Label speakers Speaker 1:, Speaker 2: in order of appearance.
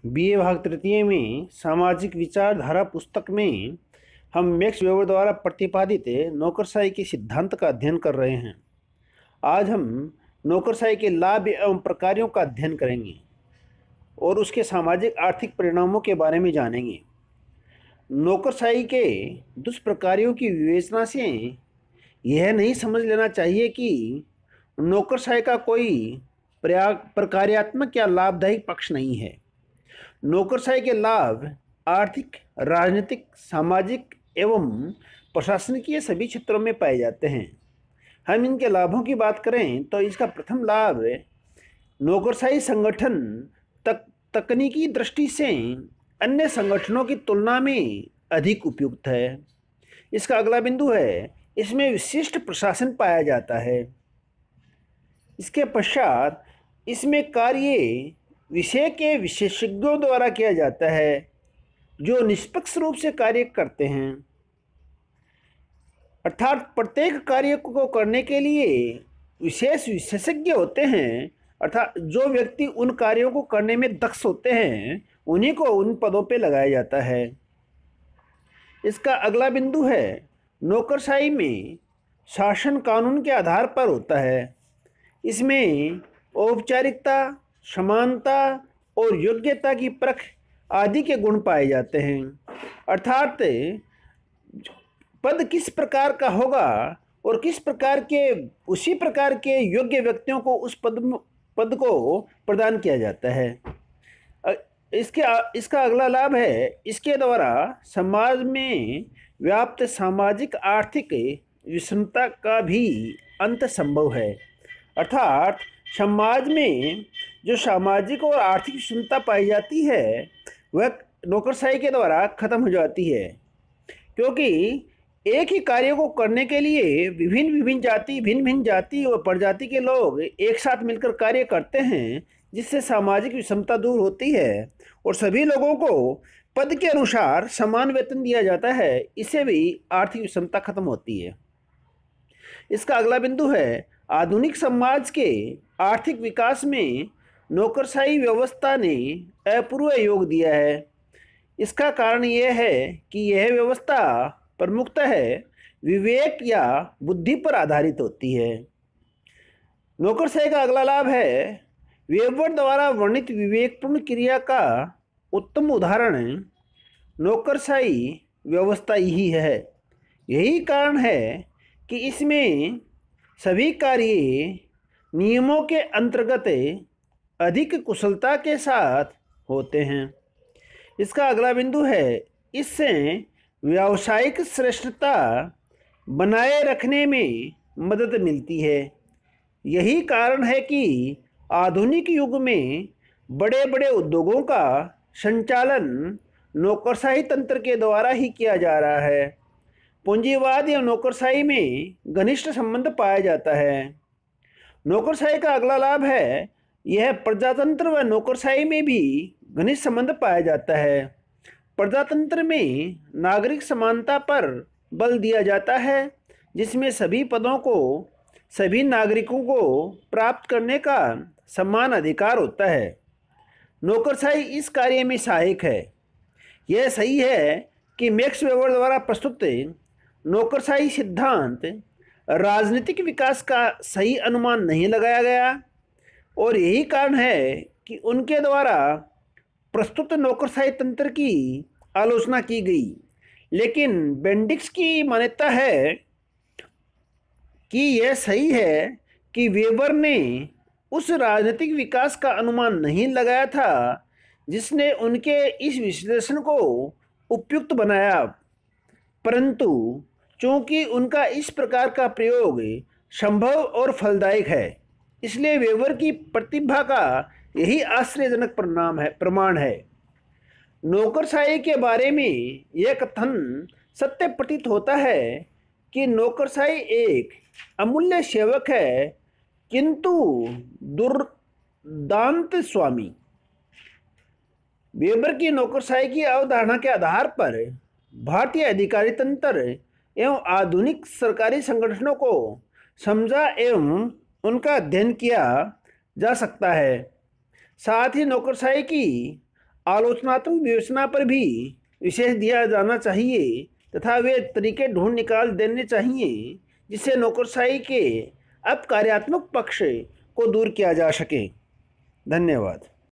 Speaker 1: BA भाग तृतीय में सामाजिक विचारधारा पुस्तक में हम मैक्स वेबर द्वारा प्रतिपादित नौकरशाही के सिद्धांत का अध्ययन कर रहे हैं। आज हम नौकरशाही के लाभ एवं प्रकारों का अध्ययन करेंगे और उसके सामाजिक आर्थिक परिणामों के बारे में जानेंगे। नौकरशाही के दुष्प्रकारों की विवेचना से यह नहीं समझ लेना चाहिए कि नौकरशाही का कोई प्रकार्यात्मक या लाभदायक पक्ष नहीं है। नौकरशाही के लाभ आर्थिक, राजनीतिक, सामाजिक एवं प्रशासनिक सभी क्षेत्रों में पाए जाते हैं। हम इनके लाभों की बात करें तो इसका प्रथम लाभ नौकरशाही संगठन तकनीकी दृष्टि से अन्य संगठनों की तुलना में अधिक उपयुक्त है। इसका अगला बिंदु है इसमें विशिष्ट प्रशासन पाया जाता है। इसके पश्चात इसमें कार्य विषय के विशेषज्ञों द्वारा किया जाता है जो निष्पक्ष रूप से कार्य करते हैं, अर्थात प्रत्येक कार्य को करने के लिए विशेष विशेषज्ञ होते हैं। अर्थात जो व्यक्ति उन कार्यों को करने में दक्ष होते हैं उन्हीं को उन पदों पर लगाया जाता है। इसका अगला बिंदु है नौकरशाही में शासन कानून के आधार पर होता है। इसमें औपचारिकता, समानता और योग्यता की परख आदि के गुण पाए जाते हैं। अर्थात पद किस प्रकार का होगा और किस प्रकार के उसी प्रकार के योग्य व्यक्तियों को उस पद को प्रदान किया जाता है। इसका अगला लाभ है इसके द्वारा समाज में व्याप्त सामाजिक आर्थिक विषमता का भी अंत संभव है। अर्थात समाज में जो सामाजिक और आर्थिक विषमता पाई जाती है वह नौकरशाही के द्वारा खत्म हो जाती है, क्योंकि एक ही कार्य को करने के लिए भिन्न भिन्न जाति और प्रजाति के लोग एक साथ मिलकर कार्य करते हैं, जिससे सामाजिक विषमता दूर होती है और सभी लोगों को पद के अनुसार समान वेतन दिया जाता है। इससे भी आर्थिक विषमता खत्म होती है। इसका अगला बिंदु है आधुनिक समाज के आर्थिक विकास में नौकरशाही व्यवस्था ने अपूर्व योग दिया है। इसका कारण यह है कि यह व्यवस्था प्रमुखतः विवेक या बुद्धि पर आधारित होती है। नौकरशाही का अगला लाभ है वेबर द्वारा वर्णित विवेकपूर्ण क्रिया का उत्तम उदाहरण नौकरशाही व्यवस्था ही है। यही कारण है कि इसमें सभी कार्य नियमों के अंतर्गत अधिक कुशलता के साथ होते हैं। इसका अगला बिंदु है इससे व्यावसायिक श्रेष्ठता बनाए रखने में मदद मिलती है। यही कारण है कि आधुनिक युग में बड़े बड़े उद्योगों का संचालन नौकरशाही तंत्र के द्वारा ही किया जा रहा है। पूंजीवाद या नौकरशाही में घनिष्ठ संबंध पाया जाता है। नौकरशाही का अगला लाभ है यह प्रजातंत्र व नौकरशाही में भी घनिष्ठ संबंध पाया जाता है। प्रजातंत्र में नागरिक समानता पर बल दिया जाता है, जिसमें सभी पदों को सभी नागरिकों को प्राप्त करने का समान अधिकार होता है। नौकरशाही इस कार्य में सहायक है। यह सही है कि मैक्स वेबर द्वारा प्रस्तुत नौकरशाही सिद्धांत राजनीतिक विकास का सही अनुमान नहीं लगाया गया और यही कारण है कि उनके द्वारा प्रस्तुत नौकरशाही तंत्र की आलोचना की गई। लेकिन बेंडिक्स की मान्यता है कि यह सही है कि वेबर ने उस राजनीतिक विकास का अनुमान नहीं लगाया था जिसने उनके इस विश्लेषण को उपयुक्त बनाया, परंतु चूंकि उनका इस प्रकार का प्रयोग संभव और फलदायक है, इसलिए वेबर की प्रतिभा का यही आश्चर्यजनक प्रमाण है। नौकरशाही के बारे में यह कथन सत्य प्रतीत होता है कि नौकरशाही एक अमूल्य सेवक है, किंतु दुर्दांत स्वामी। वेबर की नौकरशाही की अवधारणा के आधार पर भारतीय अधिकारी तंत्र एवं आधुनिक सरकारी संगठनों को समझा एवं उनका अध्ययन किया जा सकता है। साथ ही नौकरशाही की आलोचनात्मक विवेचना पर भी विशेष दिया जाना चाहिए तथा वे तरीके ढूंढ निकाल देने चाहिए जिससे नौकरशाही के अपकार्यात्मक पक्ष को दूर किया जा सके। धन्यवाद।